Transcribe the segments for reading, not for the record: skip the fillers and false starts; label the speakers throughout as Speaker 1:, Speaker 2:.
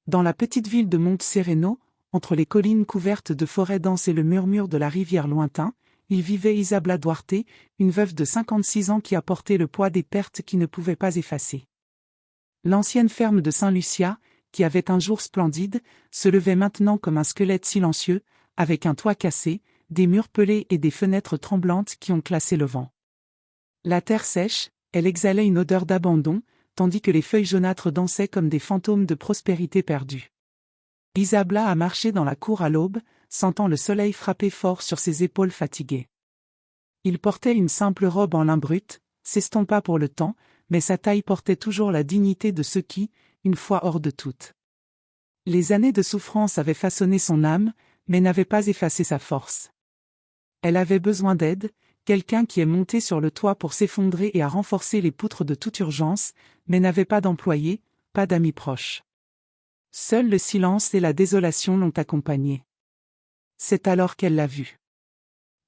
Speaker 1: Dans la petite ville de Monte Sereno, entre les collines couvertes de forêts denses et le murmure de la rivière lointain, il vivait Isabla Duarte, une veuve de 56 ans qui a porté le poids des pertes qui ne pouvaient pas effacer. L'ancienne ferme de Saint-Lucia, qui avait un jour splendide, se levait maintenant comme un squelette silencieux, avec un toit cassé, des murs pelés et des fenêtres tremblantes qui ont classé le vent. La terre sèche, elle exhalait une odeur d'abandon, tandis que les feuilles jaunâtres dansaient comme des fantômes de prospérité perdue. Isabla a marché dans la cour à l'aube, sentant le soleil frapper fort sur ses épaules fatiguées. Il portait une simple robe en lin brut, s'estompa pour le temps, mais sa taille portait toujours la dignité de ceux qui, une fois hors de toute. Les années de souffrance avaient façonné son âme, mais n'avaient pas effacé sa force. Elle avait besoin d'aide, quelqu'un qui est monté sur le toit pour s'effondrer et a renforcé les poutres de toute urgence, mais n'avait pas d'employé, pas d'amis proches. Seul le silence et la désolation l'ont accompagnée. C'est alors qu'elle l'a vu.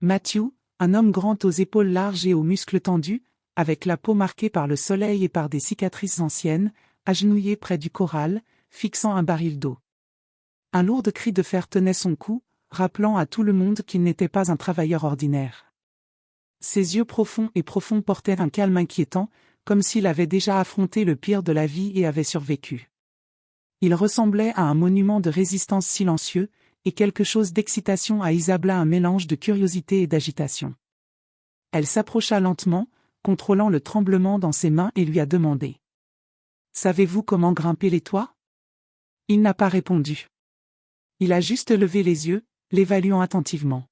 Speaker 1: Matthew, un homme grand aux épaules larges et aux muscles tendus, avec la peau marquée par le soleil et par des cicatrices anciennes, agenouillé près du corral, fixant un baril d'eau. Un lourd cri de fer tenait son cou, rappelant à tout le monde qu'il n'était pas un travailleur ordinaire. Ses yeux profonds portaient un calme inquiétant, comme s'il avait déjà affronté le pire de la vie et avait survécu. Il ressemblait à un monument de résistance silencieux, et quelque chose d'excitation à Isabla, un mélange de curiosité et d'agitation. Elle s'approcha lentement, contrôlant le tremblement dans ses mains et lui a demandé. « Savez-vous comment grimper les toits ?» Il n'a pas répondu. Il a juste levé les yeux, l'évaluant attentivement.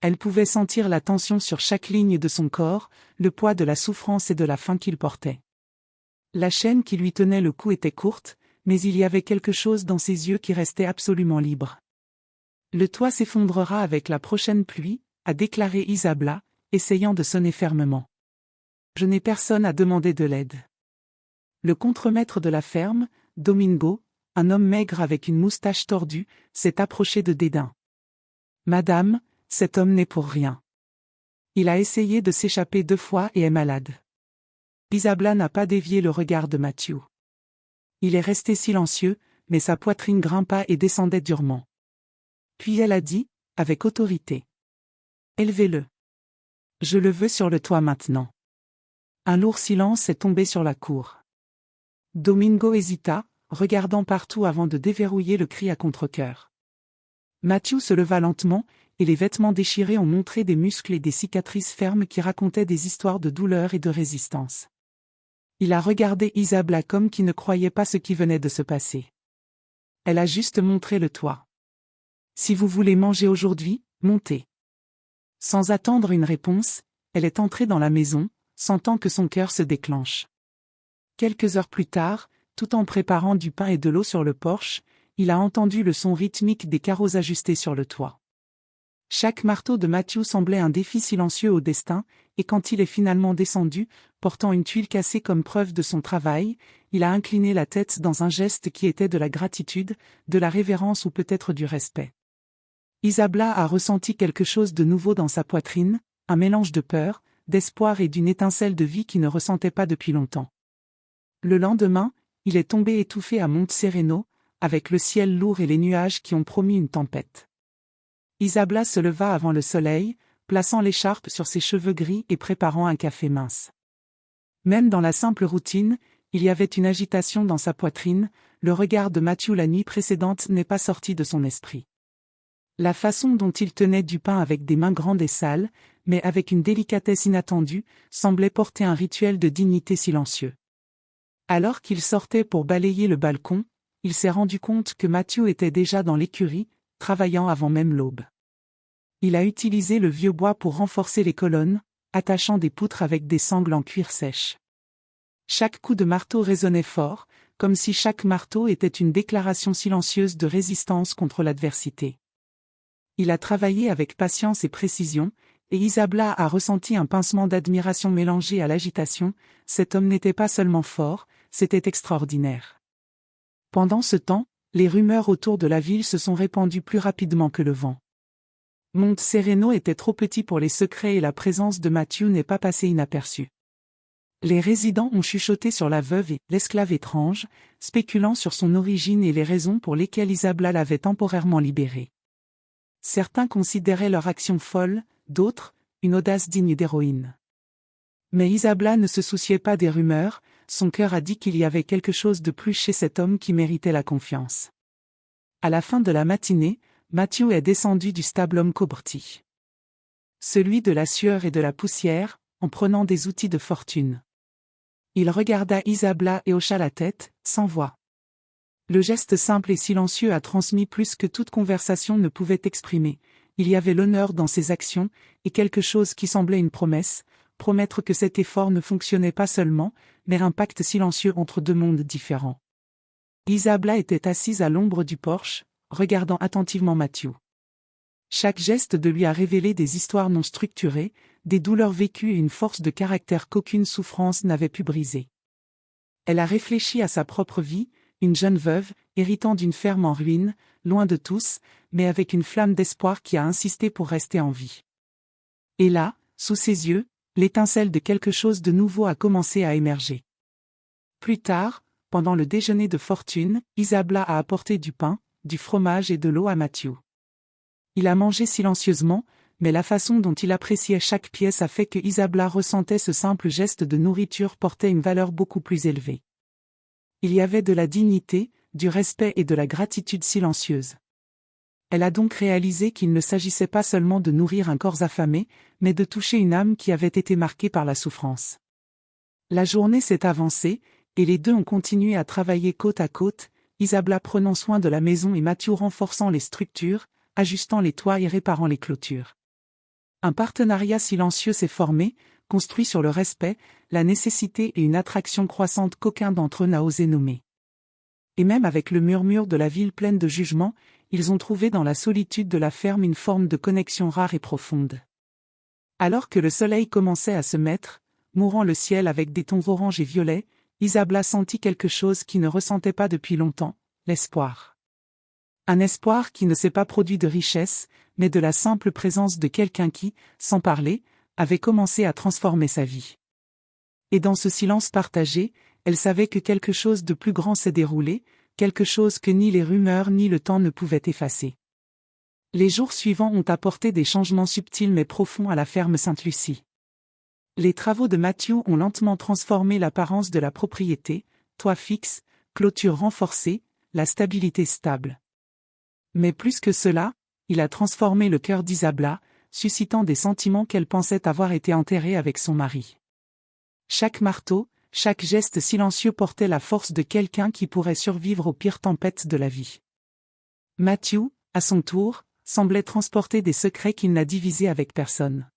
Speaker 1: Elle pouvait sentir la tension sur chaque ligne de son corps, le poids de la souffrance et de la faim qu'il portait. La chaîne qui lui tenait le cou était courte, mais il y avait quelque chose dans ses yeux qui restait absolument libre. « Le toit s'effondrera avec la prochaine pluie, » a déclaré Isabla, essayant de sonner fermement. « Je n'ai personne à demander de l'aide. » Le contremaître de la ferme, Domingo, un homme maigre avec une moustache tordue, s'est approché de dédain. « Madame, cet homme n'est pour rien. Il a essayé de s'échapper 2 fois et est malade. » Isabla n'a pas dévié le regard de Matthew. Il est resté silencieux, mais sa poitrine grimpa et descendait durement. Puis elle a dit, avec autorité. « Élevez-le. Je le veux sur le toit maintenant. » Un lourd silence est tombé sur la cour. Domingo hésita, regardant partout avant de déverrouiller le cri à contre-cœur. Matthew se leva lentement, et les vêtements déchirés ont montré des muscles et des cicatrices fermes qui racontaient des histoires de douleur et de résistance. Il a regardé Isabla comme qui ne croyait pas ce qui venait de se passer. Elle a juste montré le toit. « Si vous voulez manger aujourd'hui, montez. » Sans attendre une réponse, elle est entrée dans la maison, sentant que son cœur se déclenche. Quelques heures plus tard, tout en préparant du pain et de l'eau sur le porche, il a entendu le son rythmique des carreaux ajustés sur le toit. Chaque marteau de Matthew semblait un défi silencieux au destin, et quand il est finalement descendu, portant une tuile cassée comme preuve de son travail, il a incliné la tête dans un geste qui était de la gratitude, de la révérence ou peut-être du respect. Isabla a ressenti quelque chose de nouveau dans sa poitrine, un mélange de peur, d'espoir et d'une étincelle de vie qu'il ne ressentait pas depuis longtemps. Le lendemain, il est tombé étouffé à Monte Sereno, avec le ciel lourd et les nuages qui ont promis une tempête. Isabla se leva avant le soleil, plaçant l'écharpe sur ses cheveux gris et préparant un café mince. Même dans la simple routine, il y avait une agitation dans sa poitrine, le regard de Matthew la nuit précédente n'est pas sorti de son esprit. La façon dont il tenait du pain avec des mains grandes et sales, mais avec une délicatesse inattendue, semblait porter un rituel de dignité silencieux. Alors qu'il sortait pour balayer le balcon, il s'est rendu compte que Matthew était déjà dans l'écurie, travaillant avant même l'aube. Il a utilisé le vieux bois pour renforcer les colonnes, attachant des poutres avec des sangles en cuir sèche. Chaque coup de marteau résonnait fort, comme si chaque marteau était une déclaration silencieuse de résistance contre l'adversité. Il a travaillé avec patience et précision, et Isabla a ressenti un pincement d'admiration mélangé à l'agitation. Cet homme n'était pas seulement fort, c'était extraordinaire. Pendant ce temps, les rumeurs autour de la ville se sont répandues plus rapidement que le vent. Monte Sereno était trop petit pour les secrets et la présence de Matthew n'est pas passée inaperçue. Les résidents ont chuchoté sur la veuve et l'esclave étrange, spéculant sur son origine et les raisons pour lesquelles Isabla l'avait temporairement libérée. Certains considéraient leur action folle, d'autres, une audace digne d'héroïne. Mais Isabla ne se souciait pas des rumeurs, son cœur a dit qu'il y avait quelque chose de plus chez cet homme qui méritait la confiance. À la fin de la matinée, Matthew est descendu du stablum Coberty. Celui de la sueur et de la poussière, en prenant des outils de fortune. Il regarda Isabla et hocha la tête, sans voix. Le geste simple et silencieux a transmis plus que toute conversation ne pouvait exprimer. Il y avait l'honneur dans ses actions, et quelque chose qui semblait une promesse, promettre que cet effort ne fonctionnait pas seulement, mais un pacte silencieux entre deux mondes différents. Isabla était assise à l'ombre du porche, regardant attentivement Matthew. Chaque geste de lui a révélé des histoires non structurées, des douleurs vécues et une force de caractère qu'aucune souffrance n'avait pu briser. Elle a réfléchi à sa propre vie, une jeune veuve, héritant d'une ferme en ruine, loin de tous, mais avec une flamme d'espoir qui a insisté pour rester en vie. Et là, sous ses yeux, l'étincelle de quelque chose de nouveau a commencé à émerger. Plus tard, pendant le déjeuner de fortune, Isabla a apporté du pain, du fromage et de l'eau à Matthew. Il a mangé silencieusement, mais la façon dont il appréciait chaque pièce a fait que Isabla ressentait ce simple geste de nourriture portait une valeur beaucoup plus élevée. Il y avait de la dignité, du respect et de la gratitude silencieuse. Elle a donc réalisé qu'il ne s'agissait pas seulement de nourrir un corps affamé, mais de toucher une âme qui avait été marquée par la souffrance. La journée s'est avancée, et les deux ont continué à travailler côte à côte, Isabla prenant soin de la maison et Matthew renforçant les structures, ajustant les toits et réparant les clôtures. Un partenariat silencieux s'est formé, construit sur le respect, la nécessité et une attraction croissante qu'aucun d'entre eux n'a osé nommer. Et même avec le murmure de la ville pleine de jugement, ils ont trouvé dans la solitude de la ferme une forme de connexion rare et profonde. Alors que le soleil commençait à se mettre, mourant le ciel avec des tons orange et violets, Isabla sentit quelque chose qu'il ne ressentait pas depuis longtemps, l'espoir. Un espoir qui ne s'est pas produit de richesse, mais de la simple présence de quelqu'un qui, sans parler, avait commencé à transformer sa vie. Et dans ce silence partagé, elle savait que quelque chose de plus grand s'est déroulé, quelque chose que ni les rumeurs ni le temps ne pouvaient effacer. Les jours suivants ont apporté des changements subtils mais profonds à la ferme Sainte-Lucie. Les travaux de Matthew ont lentement transformé l'apparence de la propriété, toit fixe, clôture renforcée, la stabilité stable. Mais plus que cela, il a transformé le cœur d'Isabla, suscitant des sentiments qu'elle pensait avoir été enterrés avec son mari. Chaque marteau, chaque geste silencieux portait la force de quelqu'un qui pourrait survivre aux pires tempêtes de la vie. Matthew, à son tour, semblait transporter des secrets qu'il n'a divisés avec personne.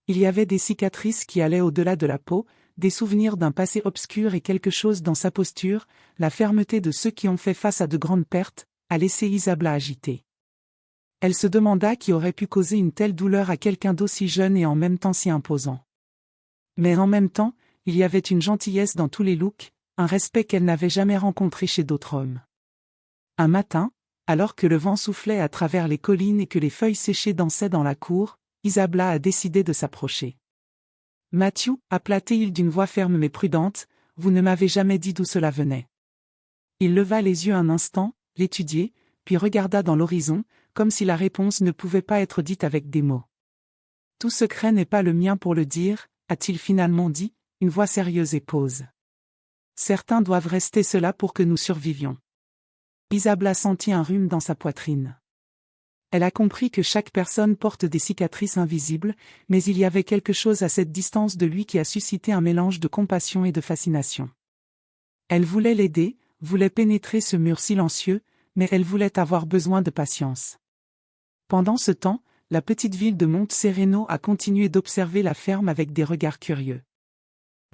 Speaker 1: Il y avait des cicatrices qui allaient au-delà de la peau, des souvenirs d'un passé obscur et quelque chose dans sa posture, la fermeté de ceux qui ont fait face à de grandes pertes, a laissé Isabla agitée. Elle se demanda qui aurait pu causer une telle douleur à quelqu'un d'aussi jeune et en même temps si imposant. Mais en même temps, il y avait une gentillesse dans tous les looks, un respect qu'elle n'avait jamais rencontré chez d'autres hommes. Un matin, alors que le vent soufflait à travers les collines et que les feuilles séchées dansaient dans la cour, Isabla a décidé de s'approcher. « Matthew, appela-t-il d'une voix ferme mais prudente, vous ne m'avez jamais dit d'où cela venait. » Il leva les yeux un instant, l'étudiait, puis regarda dans l'horizon, comme si la réponse ne pouvait pas être dite avec des mots. « Tout secret n'est pas le mien pour le dire, a-t-il finalement dit, une voix sérieuse et pause. Certains doivent rester cela pour que nous survivions. Isabla sentit un rhume dans sa poitrine. Elle a compris que chaque personne porte des cicatrices invisibles, mais il y avait quelque chose à cette distance de lui qui a suscité un mélange de compassion et de fascination. Elle voulait l'aider, voulait pénétrer ce mur silencieux, mais elle voulait avoir besoin de patience. Pendant ce temps, la petite ville de Monte Sereno a continué d'observer la ferme avec des regards curieux.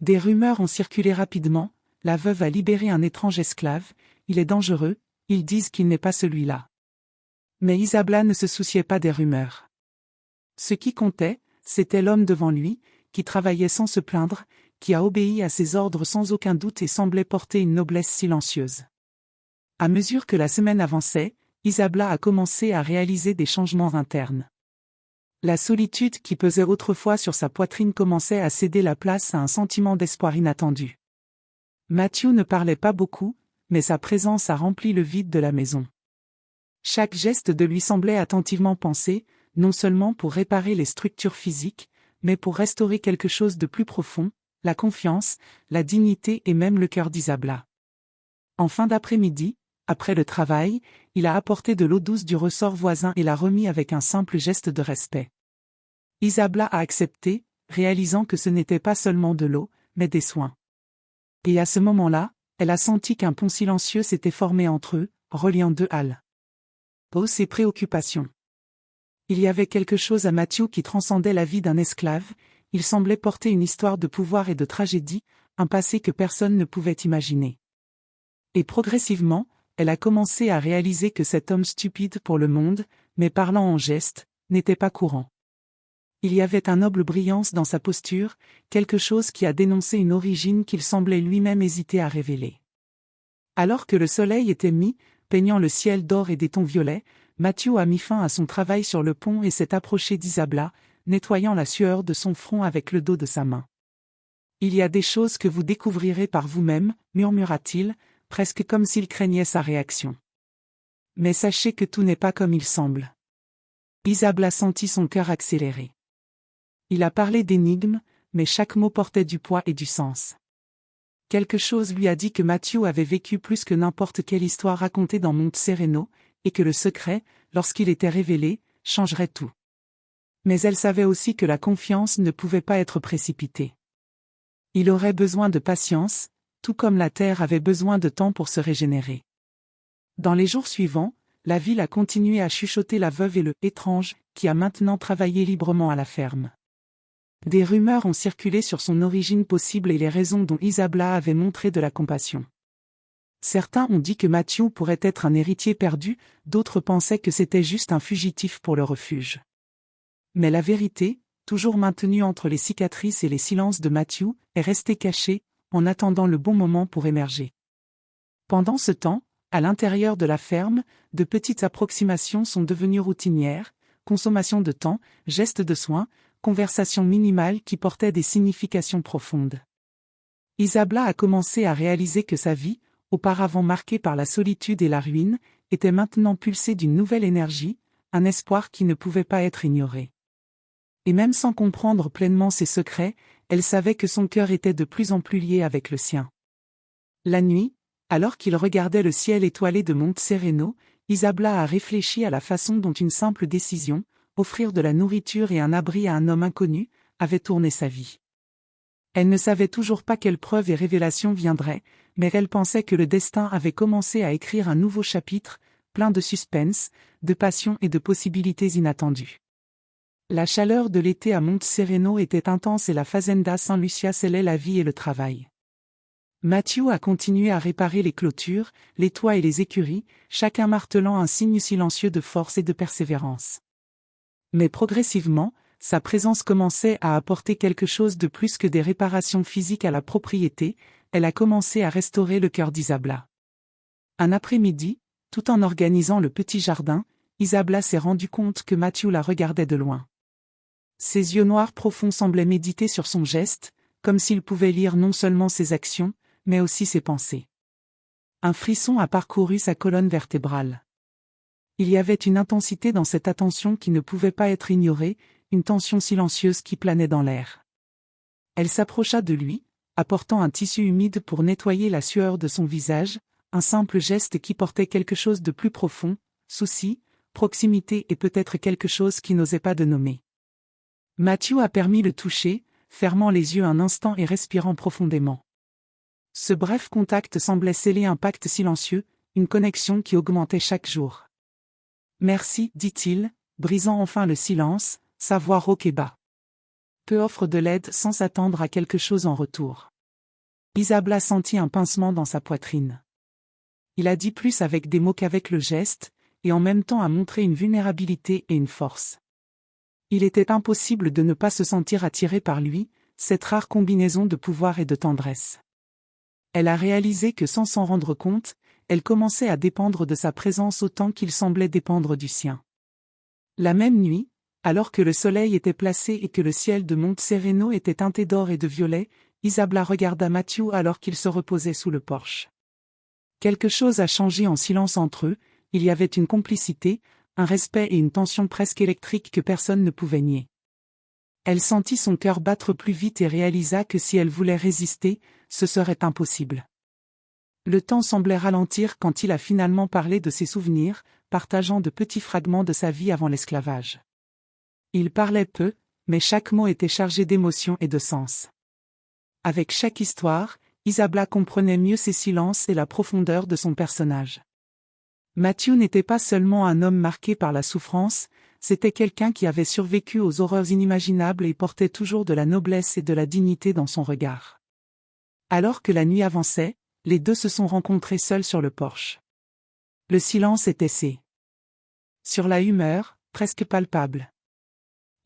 Speaker 1: Des rumeurs ont circulé rapidement, la veuve a libéré un étrange esclave, il est dangereux, ils disent qu'il n'est pas celui-là. Mais Isabla ne se souciait pas des rumeurs. Ce qui comptait, c'était l'homme devant lui, qui travaillait sans se plaindre, qui a obéi à ses ordres sans aucun doute et semblait porter une noblesse silencieuse. À mesure que la semaine avançait, Isabla a commencé à réaliser des changements internes. La solitude qui pesait autrefois sur sa poitrine commençait à céder la place à un sentiment d'espoir inattendu. Matthew ne parlait pas beaucoup, mais sa présence a rempli le vide de la maison. Chaque geste de lui semblait attentivement pensé, non seulement pour réparer les structures physiques, mais pour restaurer quelque chose de plus profond, la confiance, la dignité et même le cœur d'Isabla. En fin d'après-midi, après le travail, il a apporté de l'eau douce du ressort voisin et l'a remis avec un simple geste de respect. Isabla a accepté, réalisant que ce n'était pas seulement de l'eau, mais des soins. Et à ce moment-là, elle a senti qu'un pont silencieux s'était formé entre eux, reliant deux halles. Ses préoccupations. Il y avait quelque chose à Matthew qui transcendait la vie d'un esclave, il semblait porter une histoire de pouvoir et de tragédie, un passé que personne ne pouvait imaginer. Et progressivement, elle a commencé à réaliser que cet homme stupide pour le monde, mais parlant en gestes, n'était pas courant. Il y avait une noble brillance dans sa posture, quelque chose qui a dénoncé une origine qu'il semblait lui-même hésiter à révéler. Alors que le soleil était mis, peignant le ciel d'or et des tons violets, Matthew a mis fin à son travail sur le pont et s'est approché d'Isabla, nettoyant la sueur de son front avec le dos de sa main. « Il y a des choses que vous découvrirez par vous-même, murmura-t-il, presque comme s'il craignait sa réaction. Mais sachez que tout n'est pas comme il semble. » Isabla sentit son cœur accélérer. Il a parlé d'énigmes, mais chaque mot portait du poids et du sens. Quelque chose lui a dit que Matthew avait vécu plus que n'importe quelle histoire racontée dans Monte Sereno, et que le secret, lorsqu'il était révélé, changerait tout. Mais elle savait aussi que la confiance ne pouvait pas être précipitée. Il aurait besoin de patience, tout comme la terre avait besoin de temps pour se régénérer. Dans les jours suivants, la ville a continué à chuchoter la veuve et le « étrange » qui a maintenant travaillé librement à la ferme. Des rumeurs ont circulé sur son origine possible et les raisons dont Isabla avait montré de la compassion. Certains ont dit que Matthew pourrait être un héritier perdu, d'autres pensaient que c'était juste un fugitif pour le refuge. Mais la vérité, toujours maintenue entre les cicatrices et les silences de Matthew, est restée cachée, en attendant le bon moment pour émerger. Pendant ce temps, à l'intérieur de la ferme, de petites approximations sont devenues routinières, consommation de temps, gestes de soins, conversations minimales qui portaient des significations profondes. Isabla a commencé à réaliser que sa vie, auparavant marquée par la solitude et la ruine, était maintenant pulsée d'une nouvelle énergie, un espoir qui ne pouvait pas être ignoré. Et même sans comprendre pleinement ses secrets, elle savait que son cœur était de plus en plus lié avec le sien. La nuit, alors qu'il regardait le ciel étoilé de Monte Sereno, Isabla a réfléchi à la façon dont une simple décision, offrir de la nourriture et un abri à un homme inconnu, avait tourné sa vie. Elle ne savait toujours pas quelles preuves et révélations viendraient, mais elle pensait que le destin avait commencé à écrire un nouveau chapitre, plein de suspense, de passion et de possibilités inattendues. La chaleur de l'été à Monte Sereno était intense et la fazenda San Lucia scellait la vie et le travail. Matthew a continué à réparer les clôtures, les toits et les écuries, chacun martelant un signe silencieux de force et de persévérance. Mais progressivement, sa présence commençait à apporter quelque chose de plus que des réparations physiques à la propriété, elle a commencé à restaurer le cœur d'Isabla. Un après-midi, tout en organisant le petit jardin, Isabla s'est rendu compte que Matthew la regardait de loin. Ses yeux noirs profonds semblaient méditer sur son geste, comme s'il pouvait lire non seulement ses actions, mais aussi ses pensées. Un frisson a parcouru sa colonne vertébrale. Il y avait une intensité dans cette attention qui ne pouvait pas être ignorée, une tension silencieuse qui planait dans l'air. Elle s'approcha de lui, apportant un tissu humide pour nettoyer la sueur de son visage, un simple geste qui portait quelque chose de plus profond, souci, proximité et peut-être quelque chose qui n'osait pas de nommer. Matthew a permis le toucher, fermant les yeux un instant et respirant profondément. Ce bref contact semblait sceller un pacte silencieux, une connexion qui augmentait chaque jour. « Merci, dit-il, brisant enfin le silence, sa voix rauque et bas. Peu offre de l'aide sans s'attendre à quelque chose en retour. Isabla sentit un pincement dans sa poitrine. Il a dit plus avec des mots qu'avec le geste, et en même temps a montré une vulnérabilité et une force. Il était impossible de ne pas se sentir attiré par lui, cette rare combinaison de pouvoir et de tendresse. Elle a réalisé que sans s'en rendre compte, elle commençait à dépendre de sa présence autant qu'il semblait dépendre du sien. La même nuit, Alors que le soleil était placé et que le ciel de Monte Sereno était teinté d'or et de violet, Isabella regarda Matthew alors qu'il se reposait sous le porche. Quelque chose a changé en silence entre eux, il y avait une complicité, un respect et une tension presque électrique que personne ne pouvait nier. Elle sentit son cœur battre plus vite et réalisa que si elle voulait résister, ce serait impossible. Le temps semblait ralentir quand il a finalement parlé de ses souvenirs, partageant de petits fragments de sa vie avant l'esclavage. Il parlait peu, mais chaque mot était chargé d'émotion et de sens. Avec chaque histoire, Isabella comprenait mieux ses silences et la profondeur de son personnage. Matthew n'était pas seulement un homme marqué par la souffrance, c'était quelqu'un qui avait survécu aux horreurs inimaginables et portait toujours de la noblesse et de la dignité dans son regard. Alors que la nuit avançait, les deux se sont rencontrés seuls sur le porche. Le silence était scellé. Sur la humeur, presque palpable.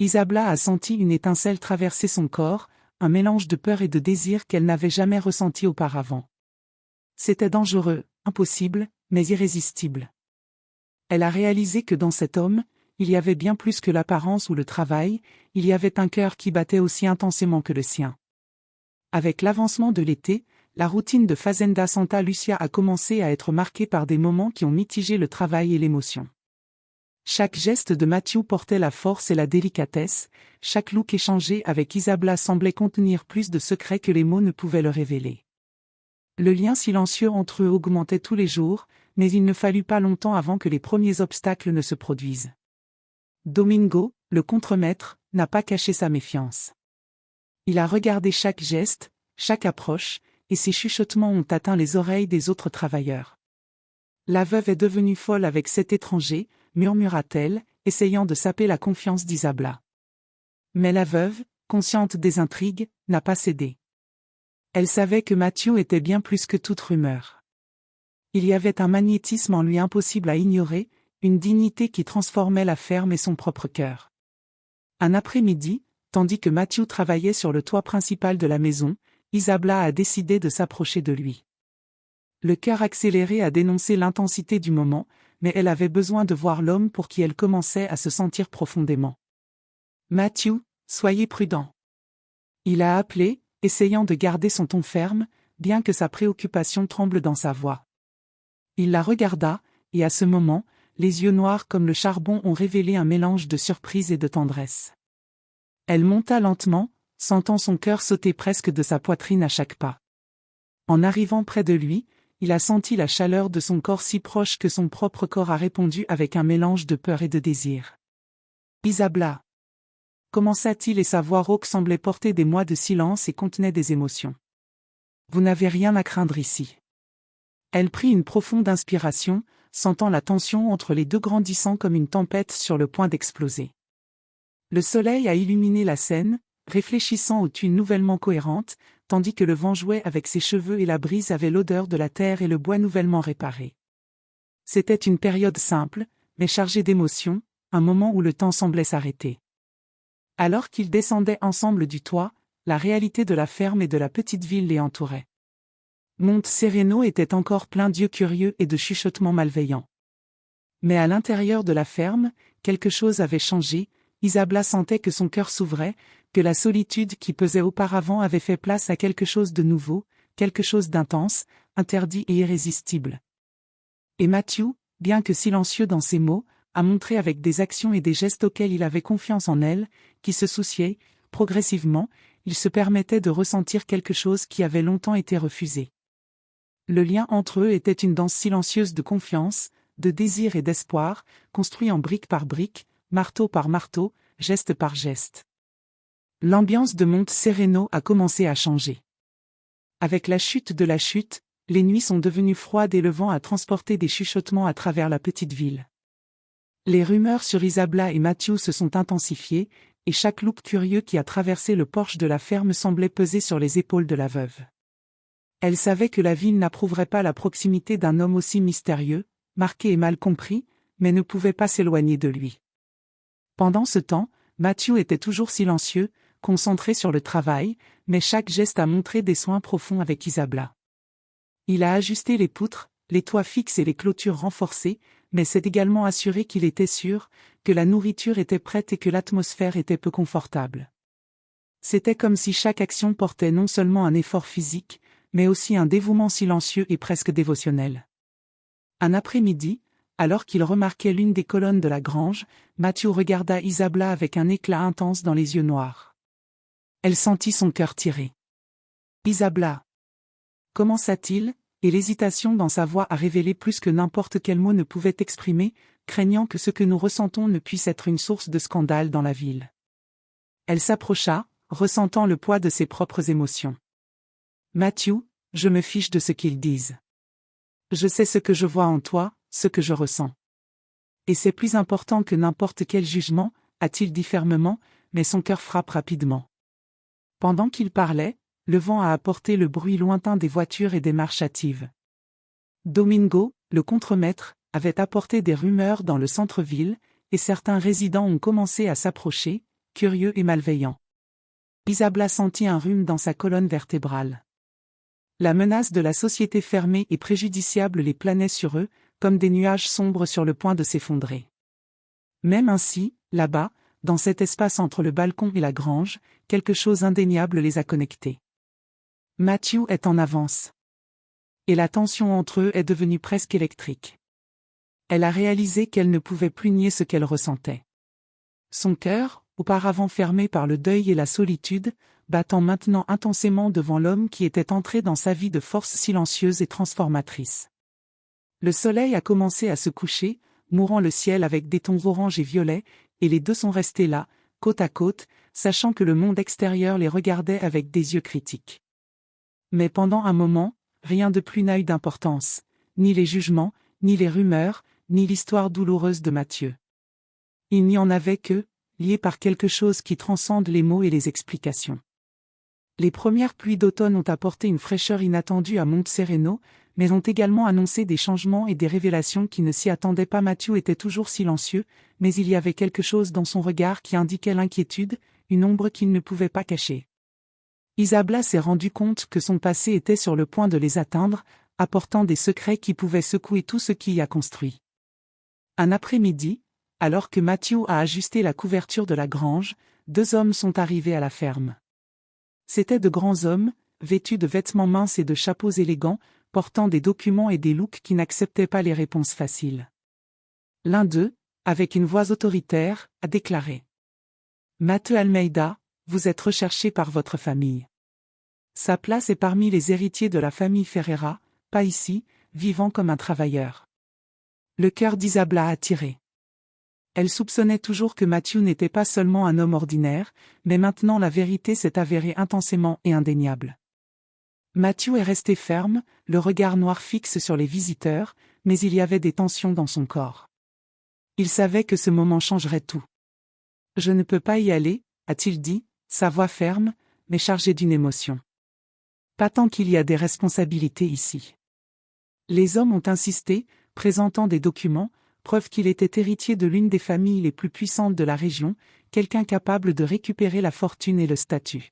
Speaker 1: Isabella a senti une étincelle traverser son corps, un mélange de peur et de désir qu'elle n'avait jamais ressenti auparavant. C'était dangereux, impossible, mais irrésistible. Elle a réalisé que dans cet homme, il y avait bien plus que l'apparence ou le travail, il y avait un cœur qui battait aussi intensément que le sien. Avec l'avancement de l'été, la routine de Fazenda Santa Lucia a commencé à être marquée par des moments qui ont mitigé le travail et l'émotion. Chaque geste de Matthew portait la force et la délicatesse, chaque look échangé avec Isabella semblait contenir plus de secrets que les mots ne pouvaient le révéler. Le lien silencieux entre eux augmentait tous les jours, mais il ne fallut pas longtemps avant que les premiers obstacles ne se produisent. Domingo, le contremaître, n'a pas caché sa méfiance. Il a regardé chaque geste, chaque approche, et ses chuchotements ont atteint les oreilles des autres travailleurs. La veuve est devenue folle avec cet étranger, murmura-t-elle, essayant de saper la confiance d'Isabella. Mais la veuve, consciente des intrigues, n'a pas cédé. Elle savait que Matthew était bien plus que toute rumeur. Il y avait un magnétisme en lui impossible à ignorer, une dignité qui transformait la ferme et son propre cœur. Un après-midi, tandis que Matthew travaillait sur le toit principal de la maison, Isabella a décidé de s'approcher de lui. Le cœur accéléré a dénoncé l'intensité du moment, mais elle avait besoin de voir l'homme pour qui elle commençait à se sentir profondément. « Matthew, soyez prudent. » Il a appelé, essayant de garder son ton ferme, bien que sa préoccupation tremble dans sa voix. Il la regarda, et à ce moment, les yeux noirs comme le charbon ont révélé un mélange de surprise et de tendresse. Elle monta lentement, sentant son cœur sauter presque de sa poitrine à chaque pas. En arrivant près de lui, il a senti la chaleur de son corps si proche que son propre corps a répondu avec un mélange de peur et de désir. « Isabella » commença-t-il et sa voix rauque semblait porter des mois de silence et contenait des émotions. « Vous n'avez rien à craindre ici. » Elle prit une profonde inspiration, sentant la tension entre les deux grandissant comme une tempête sur le point d'exploser. Le soleil a illuminé la scène, réfléchissant aux tuiles nouvellement cohérentes, tandis que le vent jouait avec ses cheveux et la brise avait l'odeur de la terre et le bois nouvellement réparé. C'était une période simple, mais chargée d'émotions, un moment où le temps semblait s'arrêter. Alors qu'ils descendaient ensemble du toit, la réalité de la ferme et de la petite ville les entourait. Monte Sereno était encore plein d'yeux curieux et de chuchotements malveillants. Mais à l'intérieur de la ferme, quelque chose avait changé, Isabella sentait que son cœur s'ouvrait, que la solitude qui pesait auparavant avait fait place à quelque chose de nouveau, quelque chose d'intense, interdit et irrésistible. Et Matthew, bien que silencieux dans ses mots, a montré avec des actions et des gestes auxquels il avait confiance en elle, qui se souciait, progressivement, il se permettait de ressentir quelque chose qui avait longtemps été refusé. Le lien entre eux était une danse silencieuse de confiance, de désir et d'espoir, construit en brique par brique, marteau par marteau, geste par geste. L'ambiance de Monte Sereno a commencé à changer. Avec la chute de la chute, les nuits sont devenues froides et le vent a transporté des chuchotements à travers la petite ville. Les rumeurs sur Isabella et Matthew se sont intensifiées, et chaque loup curieux qui a traversé le porche de la ferme semblait peser sur les épaules de la veuve. Elle savait que la ville n'approuverait pas la proximité d'un homme aussi mystérieux, marqué et mal compris, mais ne pouvait pas s'éloigner de lui. Pendant ce temps, Matthew était toujours silencieux, concentré sur le travail, mais chaque geste a montré des soins profonds avec Isabella. Il a ajusté les poutres, les toits fixes et les clôtures renforcées, mais s'est également assuré qu'il était sûr, que la nourriture était prête et que l'atmosphère était peu confortable. C'était comme si chaque action portait non seulement un effort physique, mais aussi un dévouement silencieux et presque dévotionnel. Un après-midi, alors qu'il remarquait l'une des colonnes de la grange, Matthew regarda Isabella avec un éclat intense dans les yeux noirs. Elle sentit son cœur tirer. « Isabella » commença-t-il, et l'hésitation dans sa voix a révélé plus que n'importe quel mot ne pouvait exprimer, craignant que ce que nous ressentons ne puisse être une source de scandale dans la ville. Elle s'approcha, ressentant le poids de ses propres émotions. « Matthew, je me fiche de ce qu'ils disent. Je sais ce que je vois en toi, ce que je ressens. Et c'est plus important que n'importe quel jugement, a-t-il dit fermement, mais son cœur frappe rapidement. » Pendant qu'il parlait, le vent a apporté le bruit lointain des voitures et des marches hâtives. Domingo, le contremaître, avait apporté des rumeurs dans le centre-ville, et certains résidents ont commencé à s'approcher, curieux et malveillants. Isabella sentit un rhume dans sa colonne vertébrale. La menace de la société fermée et préjudiciable les planait sur eux, comme des nuages sombres sur le point de s'effondrer. Même ainsi, là-bas, dans cet espace entre le balcon et la grange, quelque chose d'indéniable les a connectés. Matthew est en avance. Et la tension entre eux est devenue presque électrique. Elle a réalisé qu'elle ne pouvait plus nier ce qu'elle ressentait. Son cœur, auparavant fermé par le deuil et la solitude, battant maintenant intensément devant l'homme qui était entré dans sa vie de force silencieuse et transformatrice. Le soleil a commencé à se coucher, mourant le ciel avec des tons orange et violets, et les deux sont restés là, côte à côte, sachant que le monde extérieur les regardait avec des yeux critiques. Mais pendant un moment, rien de plus n'a eu d'importance, ni les jugements, ni les rumeurs, ni l'histoire douloureuse de Matthew. Il n'y en avait que, liés par quelque chose qui transcende les mots et les explications. Les premières pluies d'automne ont apporté une fraîcheur inattendue à Monte Sereno, mais ont également annoncé des changements et des révélations qui ne s'y attendaient pas. Matthew était toujours silencieux, mais il y avait quelque chose dans son regard qui indiquait l'inquiétude, une ombre qu'il ne pouvait pas cacher. Isabella s'est rendu compte que son passé était sur le point de les atteindre, apportant des secrets qui pouvaient secouer tout ce qui y a construit. Un après-midi, alors que Matthew a ajusté la couverture de la grange, deux hommes sont arrivés à la ferme. C'étaient de grands hommes, vêtus de vêtements minces et de chapeaux élégants, portant des documents et des looks qui n'acceptaient pas les réponses faciles. L'un d'eux, avec une voix autoritaire, a déclaré « Matthew Almeida, vous êtes recherché par votre famille. Sa place est parmi les héritiers de la famille Ferreira, pas ici, vivant comme un travailleur. » Le cœur d'Isabella a tiré. Elle soupçonnait toujours que Matthew n'était pas seulement un homme ordinaire, mais maintenant la vérité s'est avérée intensément et indéniable. Matthew est resté ferme, le regard noir fixe sur les visiteurs, mais il y avait des tensions dans son corps. Il savait que ce moment changerait tout. « Je ne peux pas y aller », a-t-il dit, sa voix ferme, mais chargée d'une émotion. « Pas tant qu'il y a des responsabilités ici. » Les hommes ont insisté, présentant des documents, preuve qu'il était héritier de l'une des familles les plus puissantes de la région, quelqu'un capable de récupérer la fortune et le statut.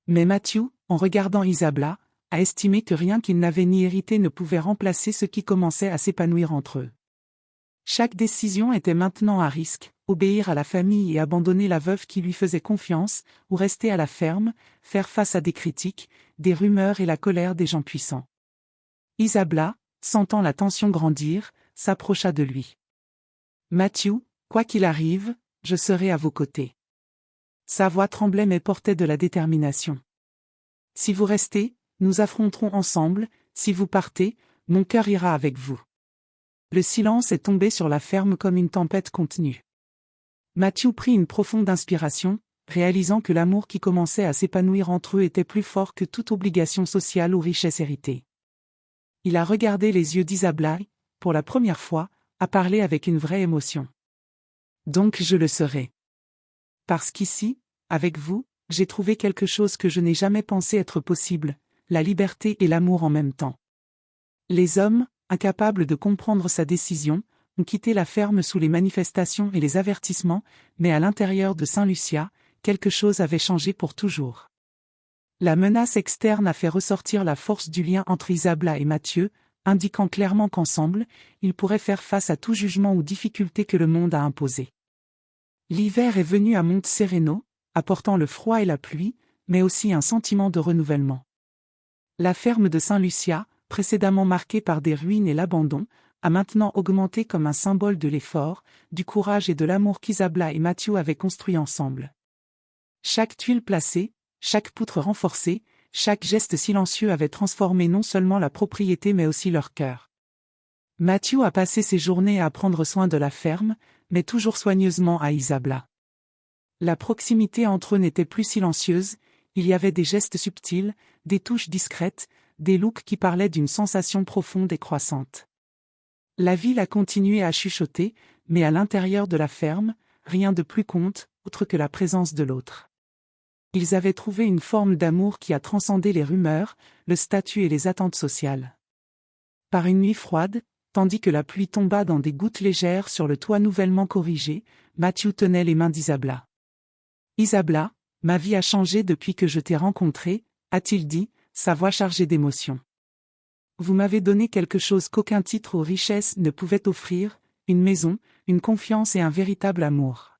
Speaker 1: Mais Matthew, en regardant Isabella, a estimé que rien qu'il n'avait ni hérité ne pouvait remplacer ce qui commençait à s'épanouir entre eux. Chaque décision était maintenant à risque, obéir à la famille et abandonner la veuve qui lui faisait confiance, ou rester à la ferme, faire face à des critiques, des rumeurs et la colère des gens puissants. Isabella, sentant la tension grandir, s'approcha de lui. « Matthew, quoi qu'il arrive, je serai à vos côtés. » Sa voix tremblait mais portait de la détermination. « Si vous restez, nous affronterons ensemble, si vous partez, mon cœur ira avec vous. » Le silence est tombé sur la ferme comme une tempête contenue. Matthew prit une profonde inspiration, réalisant que l'amour qui commençait à s'épanouir entre eux était plus fort que toute obligation sociale ou richesse héritée. Il a regardé les yeux d'Isabella, pour la première fois, a parlé avec une vraie émotion. « Donc je le serai. Parce qu'ici, avec vous, j'ai trouvé quelque chose que je n'ai jamais pensé être possible, la liberté et l'amour en même temps. » Les hommes, incapables de comprendre sa décision, ont quitté la ferme sous les manifestations et les avertissements, mais à l'intérieur de Saint-Lucia, quelque chose avait changé pour toujours. La menace externe a fait ressortir la force du lien entre Isabella et Matthew, indiquant clairement qu'ensemble, ils pourraient faire face à tout jugement ou difficulté que le monde a imposé. L'hiver est venu à Monte Sereno, apportant le froid et la pluie, mais aussi un sentiment de renouvellement. La ferme de Saint Lucia, précédemment marquée par des ruines et l'abandon, a maintenant augmenté comme un symbole de l'effort, du courage et de l'amour qu'Isabla et Matthew avaient construit ensemble. Chaque tuile placée, chaque poutre renforcée, chaque geste silencieux avait transformé non seulement la propriété mais aussi leur cœur. Matthew a passé ses journées à prendre soin de la ferme, mais toujours soigneusement à Isabla. La proximité entre eux n'était plus silencieuse, il y avait des gestes subtils, des touches discrètes, des looks qui parlaient d'une sensation profonde et croissante. La ville a continué à chuchoter, mais à l'intérieur de la ferme, rien de plus compte, autre que la présence de l'autre. Ils avaient trouvé une forme d'amour qui a transcendé les rumeurs, le statut et les attentes sociales. Par une nuit froide, tandis que la pluie tomba dans des gouttes légères sur le toit nouvellement corrigé, Matthew tenait les mains d'Isabla. « Isabla, ma vie a changé depuis que je t'ai rencontrée », a-t-il dit, sa voix chargée d'émotion. « Vous m'avez donné quelque chose qu'aucun titre ou richesse ne pouvait offrir, une maison, une confiance et un véritable amour. »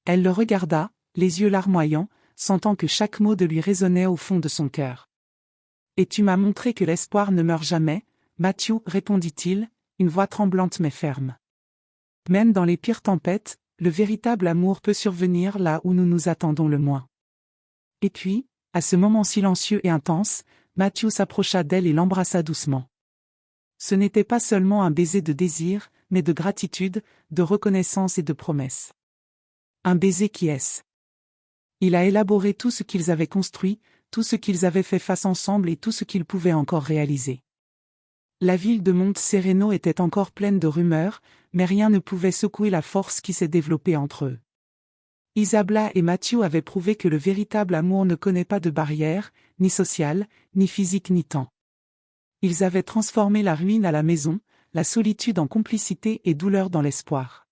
Speaker 1: Elle le regarda, les yeux larmoyants, sentant que chaque mot de lui résonnait au fond de son cœur. « Et tu m'as montré que l'espoir ne meurt jamais, Matthew, répondit-il, une voix tremblante mais ferme. Même dans les pires tempêtes, le véritable amour peut survenir là où nous nous attendons le moins. Et puis, à ce moment silencieux et intense, Matthew s'approcha d'elle et l'embrassa doucement. Ce n'était pas seulement un baiser de désir, mais de gratitude, de reconnaissance et de promesse. Un baiser qui est. Il a élaboré tout ce qu'ils avaient construit, tout ce qu'ils avaient fait face ensemble et tout ce qu'ils pouvaient encore réaliser. La ville de Monte Sereno était encore pleine de rumeurs, mais rien ne pouvait secouer la force qui s'est développée entre eux. Isabla et Matthew avaient prouvé que le véritable amour ne connaît pas de barrières, ni sociales, ni physiques ni temps. Ils avaient transformé la ruine à la maison, la solitude en complicité et douleur dans l'espoir.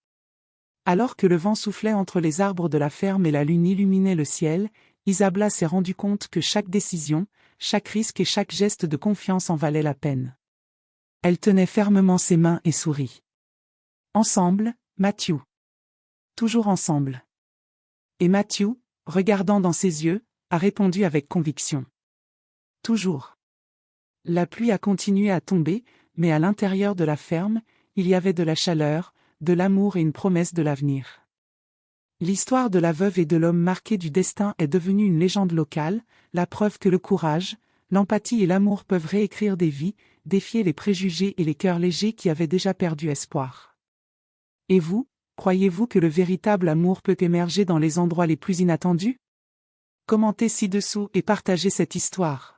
Speaker 1: Alors que le vent soufflait entre les arbres de la ferme et la lune illuminait le ciel, Isabla s'est rendu compte que chaque décision, chaque risque et chaque geste de confiance en valait la peine. Elle tenait fermement ses mains et sourit. Ensemble, Matthew. Toujours ensemble. Et Matthew, regardant dans ses yeux, a répondu avec conviction. Toujours. La pluie a continué à tomber, mais à l'intérieur de la ferme, il y avait de la chaleur, de l'amour et une promesse de l'avenir. L'histoire de la veuve et de l'homme marqué du destin est devenue une légende locale, la preuve que le courage, l'empathie et l'amour peuvent réécrire des vies, défier les préjugés et les cœurs légers qui avaient déjà perdu espoir. Et vous, croyez-vous que le véritable amour peut émerger dans les endroits les plus inattendus ? Commentez ci-dessous et partagez cette histoire.